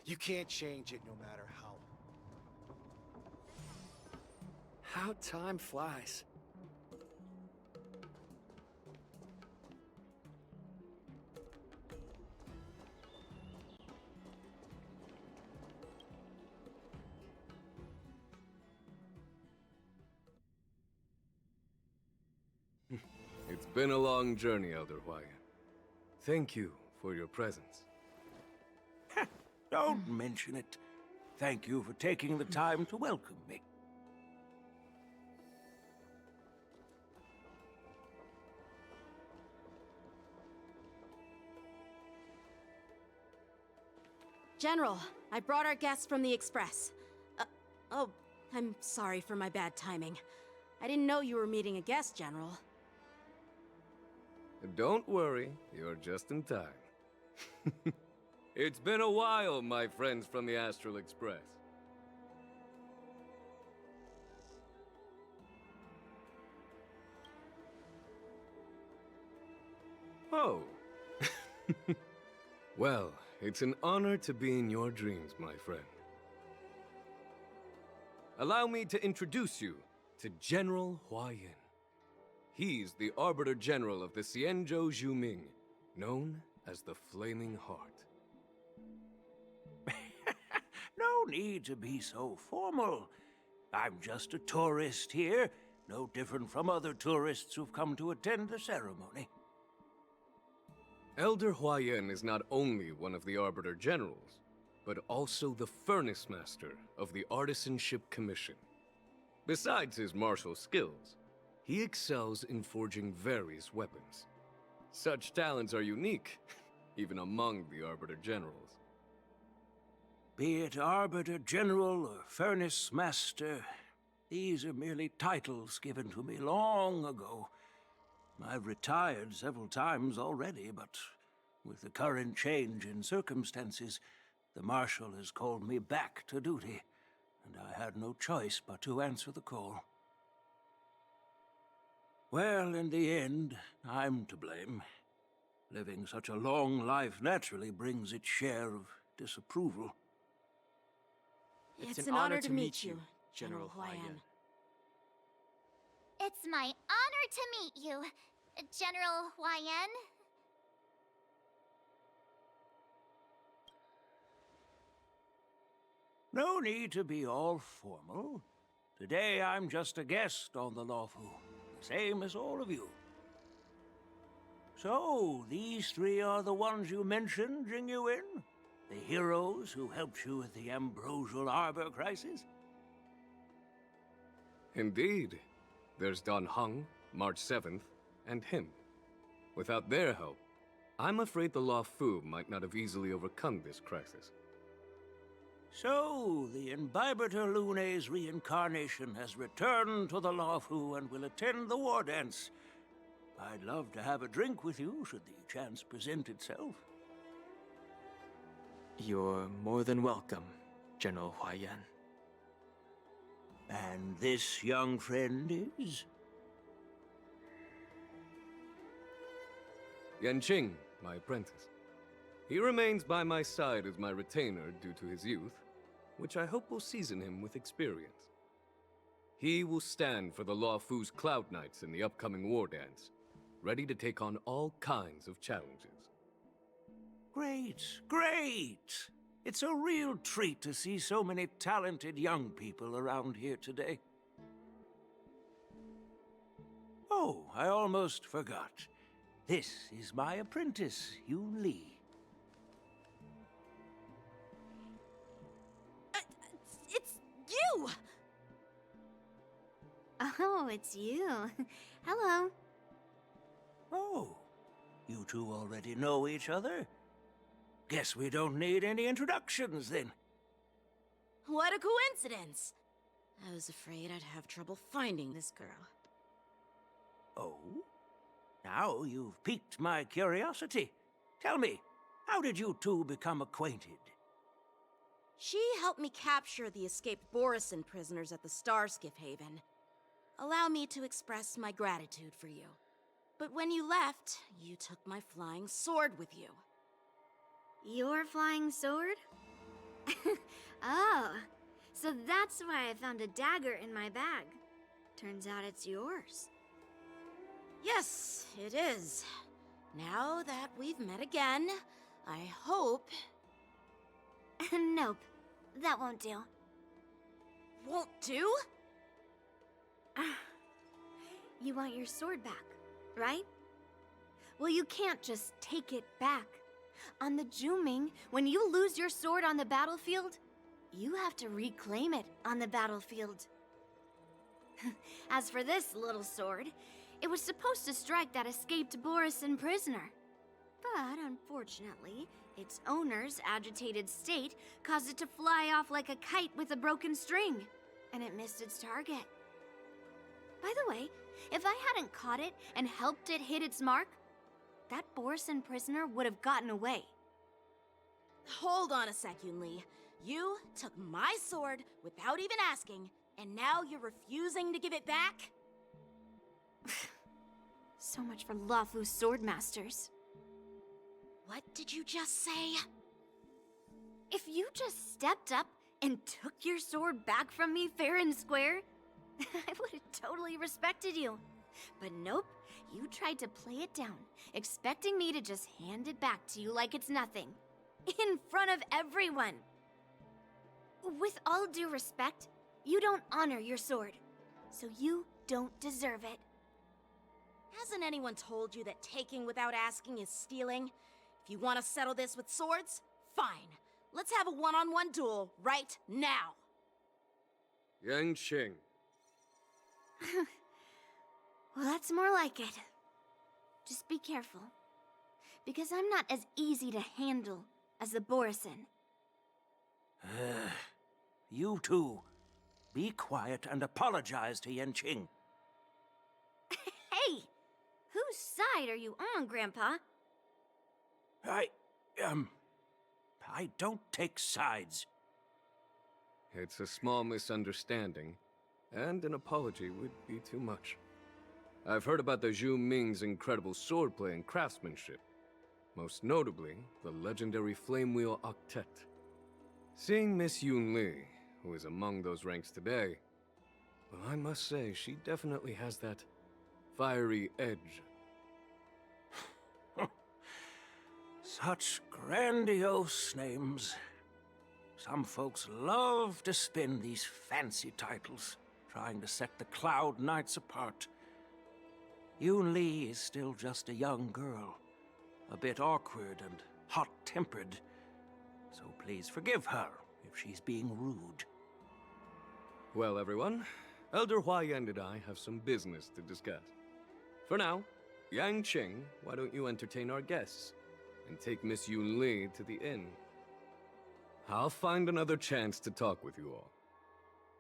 You can't change it no matter how. How time flies. It's been a long journey, Elder Hwayan. Thank you for your presence. Don't mention it. Thank you for taking the time to welcome me. General, I brought our guests from the Express. Oh, I'm sorry for my bad timing. I didn't know you were meeting a guest, General. Don't worry, you're just in time. It's been a while, my friends from the Astral Express. Oh. Well, it's an honor to be in your dreams, my friend. Allow me to introduce you to General Hwayan. He's the Arbiter General of the Xianzhou Zhuming, known as the Flaming Heart. No need to be so formal. I'm just a tourist here, no different from other tourists who've come to attend the ceremony. Elder Hwayan is not only one of the Arbiter Generals, but also the Furnace Master of the Artisanship Commission. Besides his martial skills, he excels in forging various weapons. Such talents are unique, even among the Arbiter Generals. Be it Arbiter General or Furnace Master, these are merely titles given to me long ago. I've retired several times already, but with the current change in circumstances, the Marshal has called me back to duty, and I had no choice but to answer the call. Well, in the end, I'm to blame. Living such a long life naturally brings its share of disapproval. It's an honor to meet you, General Hwayan. It's my honor to meet you, General Hwayan. No need to be all formal. Today I'm just a guest on the Lawfu, the same as all of you. So, these three are the ones you mentioned, Jingyuin? The heroes who helped you with the Ambrosial Arbor crisis? Indeed. There's Dan Heng, March 7th, and him. Without their help, I'm afraid the Lawfu might not have easily overcome this crisis. So, the Imbibitor Lune's reincarnation has returned to the Lawfu and will attend the war dance. I'd love to have a drink with you, should the chance present itself. You're more than welcome, General Hwayan. And this young friend is? Yanqing, my apprentice. He remains by my side as my retainer due to his youth, which I hope will season him with experience. He will stand for the Lawfu's Cloud Knights in the upcoming war dance, ready to take on all kinds of challenges. Great, great! It's a real treat to see so many talented young people around here today. Oh, I almost forgot. This is my apprentice, Yoon Lee. It's you! Oh, it's you. Hello. Oh, you two already know each other? Guess we don't need any introductions, then. What a coincidence! I was afraid I'd have trouble finding this girl. Oh? Now you've piqued my curiosity. Tell me, how did you two become acquainted? She helped me capture the escaped Borisin prisoners at the Starskiff Haven. Allow me to express my gratitude for you. But when you left, you took my flying sword with you. Your flying sword? Oh, so that's why I found a dagger in my bag. Turns out it's yours. Yes, it is. Now that we've met again, I hope... Nope, that won't do. Won't do? You want your sword back, right? Well, you can't just take it back. On the Juming, when you lose your sword on the battlefield, you have to reclaim it on the battlefield. As for this little sword, it was supposed to strike that escaped Borisin prisoner. But unfortunately, its owner's agitated state caused it to fly off like a kite with a broken string, and it missed its target. By the way, if I hadn't caught it and helped it hit its mark, that Borisin prisoner would have gotten away. Hold on a sec, Yunli. You took my sword without even asking, and now you're refusing to give it back? So much for Luofu's swordmasters. What did you just say? If you just stepped up and took your sword back from me fair and square, I would have totally respected you. But nope, you tried to play it down, expecting me to just hand it back to you like it's nothing. In front of everyone. With all due respect, you don't honor your sword, so you don't deserve it. Hasn't anyone told you that taking without asking is stealing? If you want to settle this with swords, fine. Let's have a one-on-one duel right now. Yanqing. Well, that's more like it. Just be careful, because I'm not as easy to handle as the Borisin. You two, be quiet and apologize to Yanqing. Hey! Whose side are you on, Grandpa? I don't take sides. It's a small misunderstanding, and an apology would be too much. I've heard about the Zhu Ming's incredible swordplay and craftsmanship. Most notably, the legendary Flame Wheel Octet. Seeing Miss Yunli, who is among those ranks today, well, I must say, she definitely has that fiery edge. Such grandiose names. Some folks love to spin these fancy titles, trying to set the Cloud Knights apart. Yunli is still just a young girl, a bit awkward and hot-tempered, so please forgive her if she's being rude. Well, everyone, Elder Huayan and I have some business to discuss. For now, Yanqing, why don't you entertain our guests and take Miss Yunli to the inn? I'll find another chance to talk with you all.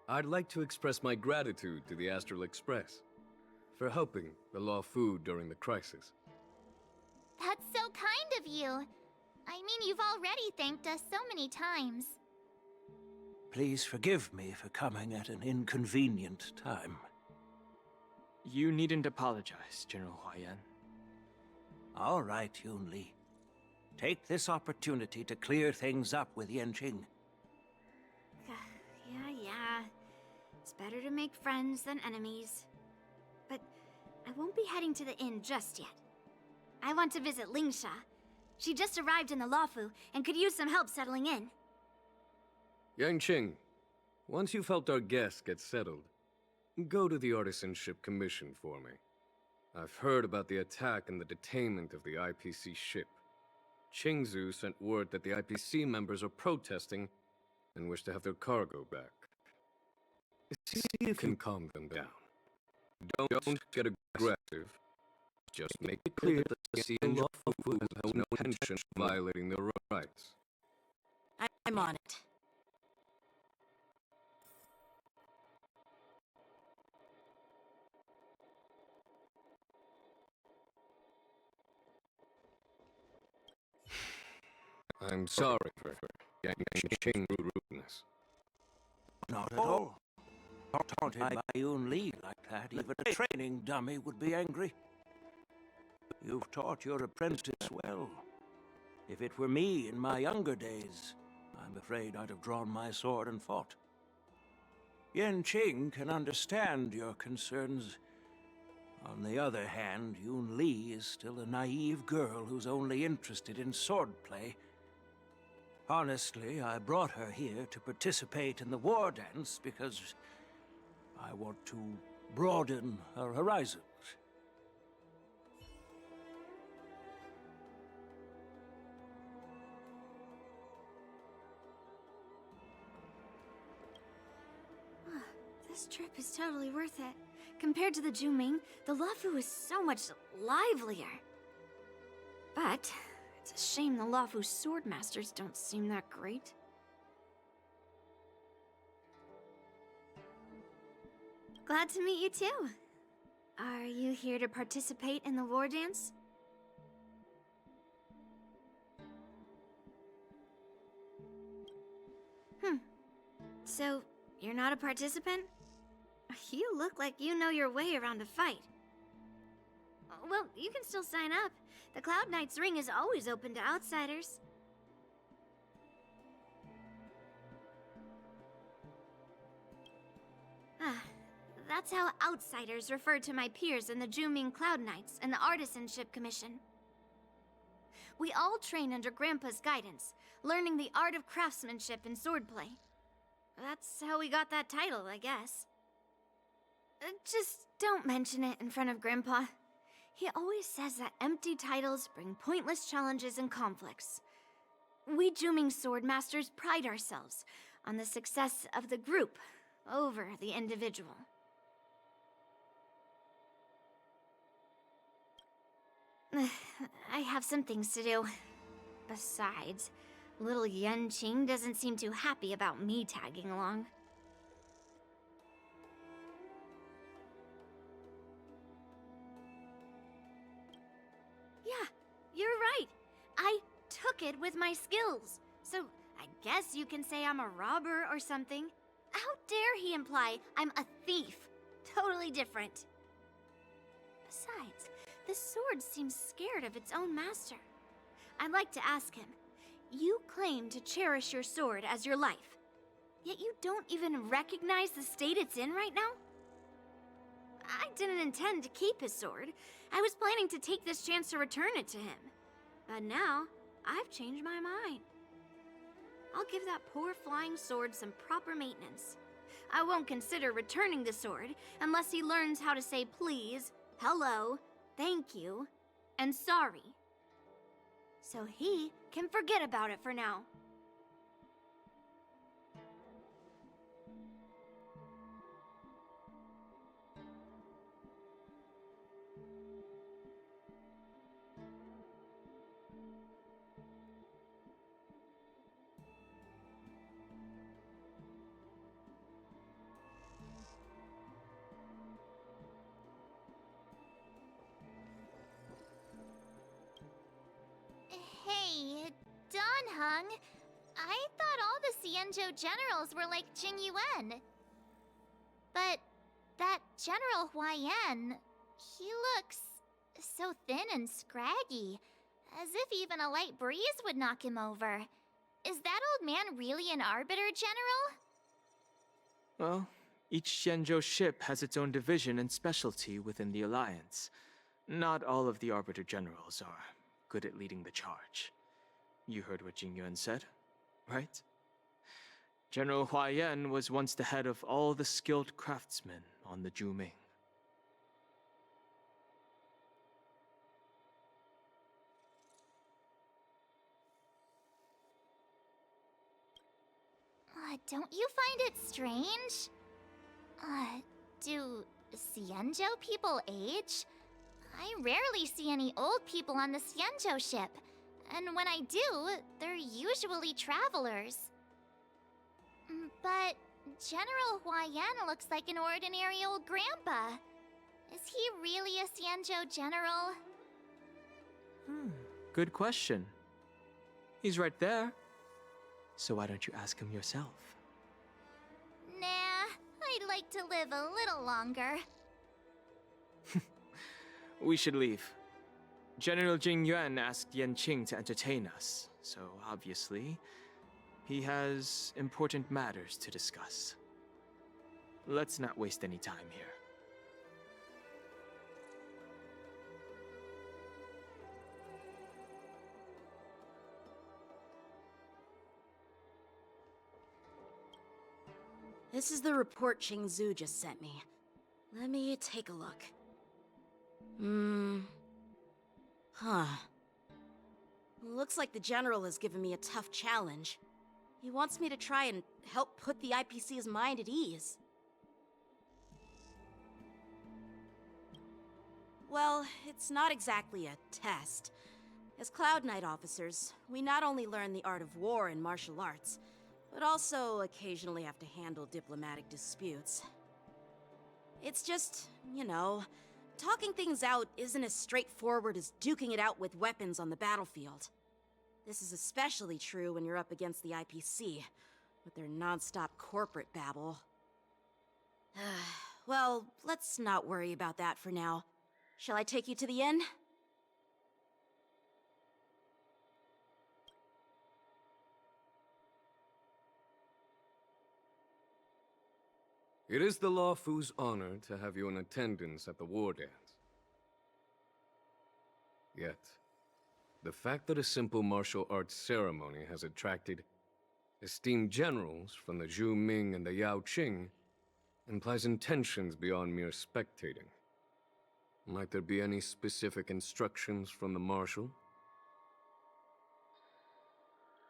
I'd like to express my gratitude to the Astral Express for helping the Luofu during the crisis. That's so kind of you. I mean, you've already thanked us so many times. Please forgive me for coming at an inconvenient time. You needn't apologize, General Huayan. All right, Yunli. Take this opportunity to clear things up with Yanqing. Yeah. It's better to make friends than enemies. But I won't be heading to the inn just yet. I want to visit Lingsha. She just arrived in the Luofu and could use some help settling in. Yanqing, once you've helped our guests get settled, go to the Artisanship Commission for me. I've heard about the attack and the detainment of the IPC ship. Qingzu sent word that the IPC members are protesting and wish to have their cargo back. See if you can calm them down. Don't get aggressive. Just make it clear that the Luofu has no intention of violating their rights. I'm on it. I'm sorry for Yanqing's rudeness. Not at all. Taunted by Yunli like that, even a training dummy would be angry. You've taught your apprentice well. If it were me in my younger days, I'm afraid I'd have drawn my sword and fought. Yanqing can understand your concerns. On the other hand, Yun Li is still a naive girl who's only interested in swordplay. Honestly, I brought her here to participate in the war dance because I want to broaden her horizons. This trip is totally worth it. Compared to the Juming, the Luofu is so much livelier. But it's a shame the Luofu swordmasters don't seem that great. Glad to meet you too. Are you here to participate in the war dance? So, you're not a participant? You look like you know your way around a fight. Well, you can still sign up. The Cloud Knight's ring is always open to outsiders. That's how outsiders refer to my peers in the Juming Cloud Knights and the Artisanship Commission. We all train under Grandpa's guidance, learning the art of craftsmanship and swordplay. That's how we got that title, I guess. Just don't mention it in front of Grandpa. He always says that empty titles bring pointless challenges and conflicts. We Juming swordmasters pride ourselves on the success of the group over the individual. I have some things to do. Besides, little Yanqing doesn't seem too happy about me tagging along. Yeah, you're right. I took it with my skills. So I guess you can say I'm a robber or something. How dare he imply I'm a thief? Totally different. Besides, the sword seems scared of its own master. I'd like to ask him, you claim to cherish your sword as your life, yet you don't even recognize the state it's in right now? I didn't intend to keep his sword. I was planning to take this chance to return it to him. But now, I've changed my mind. I'll give that poor flying sword some proper maintenance. I won't consider returning the sword unless he learns how to say please, hello, thank you, and sorry. So he can forget about it for now. Hey, Donhung. I thought all the Xianzhou generals were like Jing Yuan. But that General Huaiyan, he looks so thin and scraggy, as if even a light breeze would knock him over. Is that old man really an Arbiter General? Well, each Xianzhou ship has its own division and specialty within the Alliance. Not all of the Arbiter Generals are good at leading the charge. You heard what Jing Yuan said, right? General Huaiyan was once the head of all the skilled craftsmen on the Juming. Don't you find it strange? Do Xianzhou people age? I rarely see any old people on the Xianzhou ship, and when I do, they're usually travelers. But General Huaiyan looks like an ordinary old grandpa. Is he really a Xianzhou general? Good question. He's right there. So why don't you ask him yourself? Nah, I'd like to live a little longer. We should leave. General Jing Yuan asked Yanqing to entertain us, so obviously, He has important matters to discuss. Let's not waste any time here. This is the report Qingzu just sent me. Let me take a look. Huh. Looks like the General has given me a tough challenge. He wants me to try and help put the IPC's mind at ease. Well, it's not exactly a test. As Cloud Knight officers, we not only learn the art of war and martial arts, but also occasionally have to handle diplomatic disputes. It's just, talking things out isn't as straightforward as duking it out with weapons on the battlefield. This is especially true when you're up against the IPC, with their non-stop corporate babble. Well, let's not worry about that for now. Shall I take you to the inn? It is the Lawfu's honor to have you in attendance at the war dance. Yet, the fact that a simple martial arts ceremony has attracted esteemed generals from the Zhu Ming and the Yao Qing implies intentions beyond mere spectating. Might there be any specific instructions from the Marshal?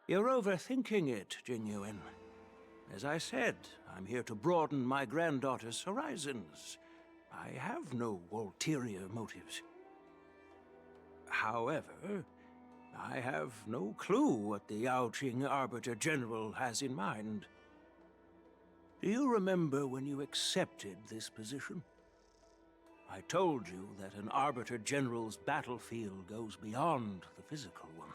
You're overthinking it, Jingyuan. As I said, I'm here to broaden my granddaughter's horizons. I have no ulterior motives. However, I have no clue what the Yaoqing Arbiter General has in mind. Do you remember when you accepted this position? I told you that an Arbiter General's battlefield goes beyond the physical one.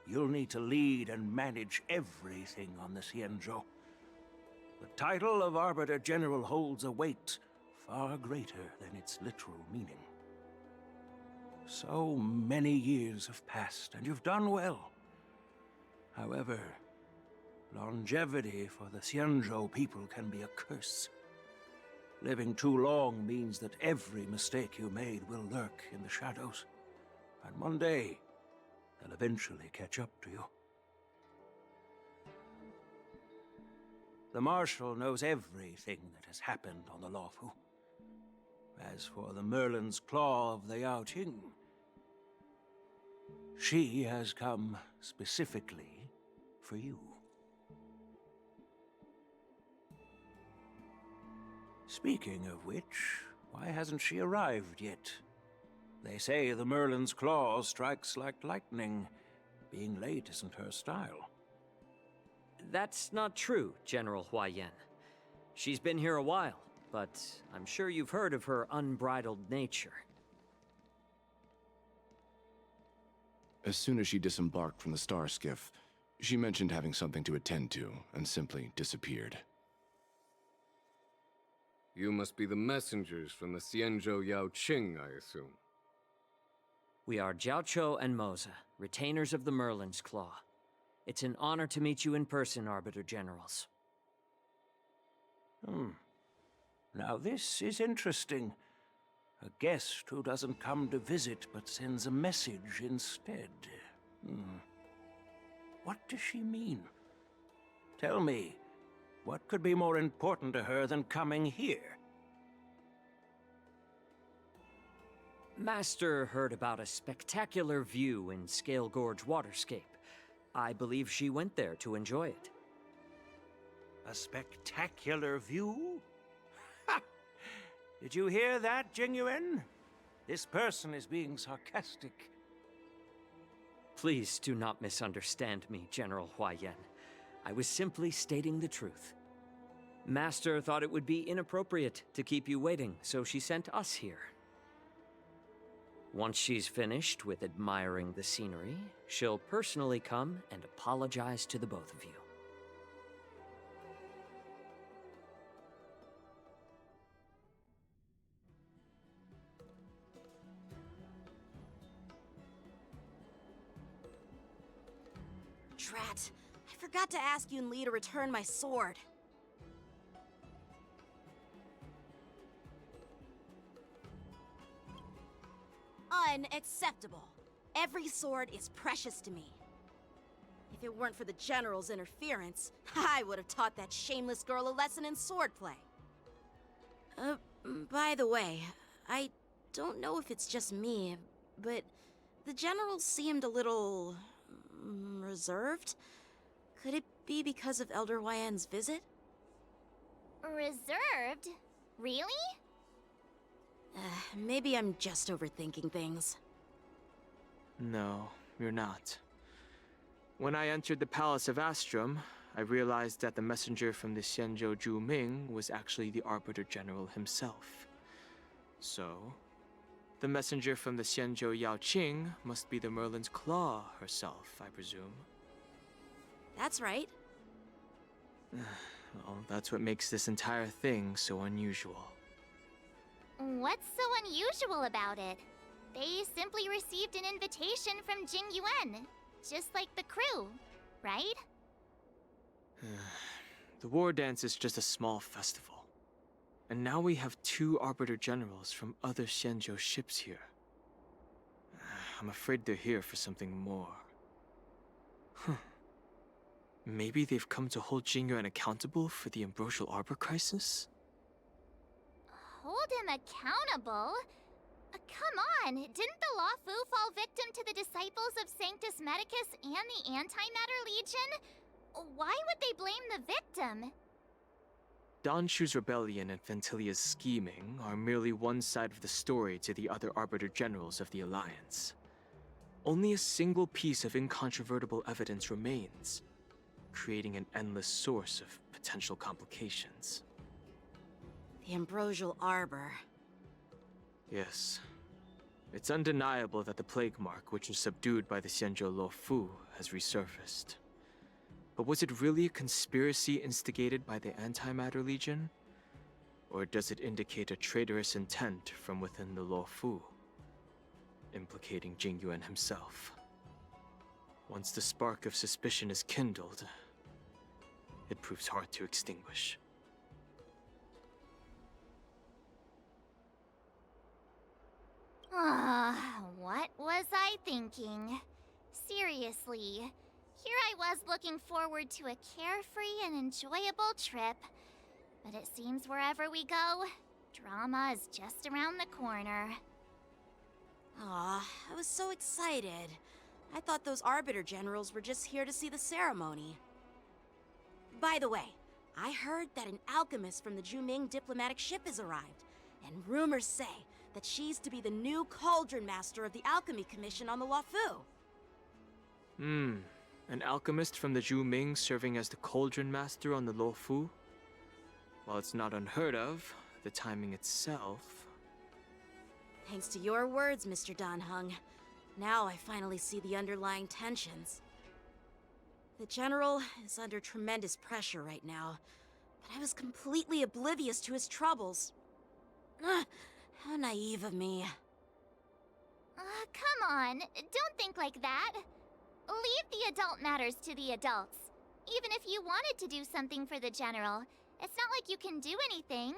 You'll need to lead and manage everything on the Xianzhou. The title of Arbiter General holds a weight far greater than its literal meaning. So many years have passed, and you've done well. However, longevity for the Xianzhou people can be a curse. Living too long means that every mistake you made will lurk in the shadows. And one day, they'll eventually catch up to you. The Marshal knows everything that has happened on the Lawfu. As for the Merlin's Claw of the Yaoqing, she has come specifically for you. Speaking of which, why hasn't she arrived yet? They say the Merlin's Claw strikes like lightning. Being late isn't her style. That's not true, General Huaiyan. She's been here a while, but I'm sure you've heard of her unbridled nature. As soon as she disembarked from the star skiff, she mentioned having something to attend to, and simply disappeared. You must be the messengers from the Xianzhou Yaoqing, I assume. We are Jiaoqiu and Moza, retainers of the Merlin's Claw. It's an honor to meet you in person, Arbiter Generals. Now this is interesting. A guest who doesn't come to visit but sends a message instead. What does she mean? Tell me, what could be more important to her than coming here? Master heard about a spectacular view in Scale Gorge Waterscape. I believe she went there to enjoy it. A spectacular view? Ha! Did you hear that, Jingyuan? This person is being sarcastic. Please do not misunderstand me, General Huaiyan. I was simply stating the truth. Master thought it would be inappropriate to keep you waiting, so she sent us here. Once she's finished with admiring the scenery, she'll personally come and apologize to the both of you. Drat, I forgot to ask Yun Li to return my sword. Unacceptable. Every sword is precious to me. If it weren't for the General's interference, I would have taught that shameless girl a lesson in swordplay. By the way, I don't know if it's just me, but the General seemed a little reserved. Could it be because of Elder Hwaiyan's visit? Reserved? Really? Maybe I'm just overthinking things. No, you're not. When I entered the Palace of Astrum, I realized that the messenger from the Xianzhou Zhu Ming was actually the Arbiter General himself. So, the messenger from the Xianzhou Yao Qing must be the Merlin's Claw herself, I presume. That's right. Well, that's what makes this entire thing so unusual. What's so unusual about it? They simply received an invitation from Jing Yuan, just like the crew, right? The war dance is just a small festival. And now we have 2 Arbiter Generals from other Xianzhou ships here. I'm afraid they're here for something more. Maybe they've come to hold Jingyuan accountable for the Ambrosial Arbor crisis? Hold him accountable? Come on, didn't the Luofu fall victim to the disciples of Sanctus Medicus and the Antimatter Legion? Why would they blame the victim? Danshu's rebellion and Ventilia's scheming are merely one side of the story to the other Arbiter Generals of the Alliance. Only a single piece of incontrovertible evidence remains, creating an endless source of potential complications. The Ambrosial Arbor. Yes. It's undeniable that the plague mark, which was subdued by the Xianzhou Luofu, has resurfaced. But was it really a conspiracy instigated by the Antimatter Legion? Or does it indicate a traitorous intent from within the Luofu, implicating Jingyuan himself? Once the spark of suspicion is kindled, it proves hard to extinguish. What was I thinking? Seriously, here I was looking forward to a carefree and enjoyable trip. But it seems wherever we go, drama is just around the corner. Aw, I was so excited. I thought those Arbiter Generals were just here to see the ceremony. By the way, I heard that an alchemist from the Zhuming diplomatic ship has arrived, and rumors say that she's to be the new Cauldron Master of the Alchemy Commission on the Luofu. An alchemist from the Zhu Ming serving as the Cauldron Master on the Luofu? While it's not unheard of, the timing itself... Thanks to your words, Mr. Danheng. Now I finally see the underlying tensions. The General is under tremendous pressure right now, but I was completely oblivious to his troubles. How naive of me. Come on, don't think like that. Leave the adult matters to the adults. Even if you wanted to do something for the General, it's not like you can do anything.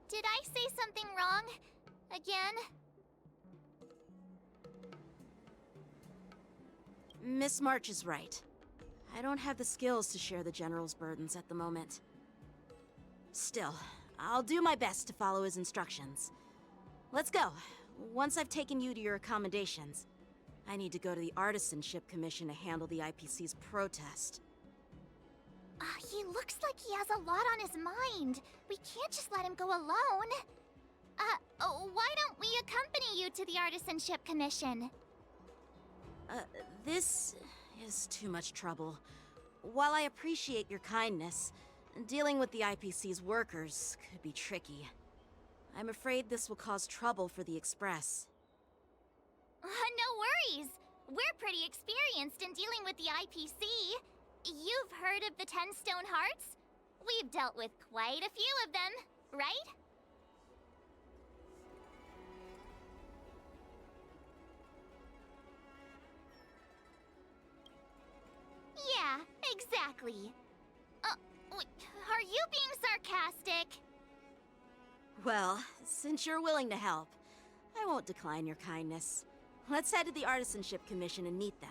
Did I say something wrong? Again? Miss March is right. I don't have the skills to share the General's burdens at the moment. Still, I'll do my best to follow his instructions. Let's go. Once I've taken you to your accommodations, I need to go to the Artisanship Commission to handle the IPC's protest. He looks like he has a lot on his mind. We can't just let him go alone. Why don't we accompany you to the Artisanship Commission? This is too much trouble. While I appreciate your kindness, dealing with the IPC's workers could be tricky. I'm afraid this will cause trouble for the Express. No worries. We're pretty experienced in dealing with the IPC. You've heard of the 10 Stone Hearts? We've dealt with quite a few of them, right? Exactly. Are you being sarcastic? Well, since you're willing to help, I won't decline your kindness. Let's head to the Artisanship Commission and meet them.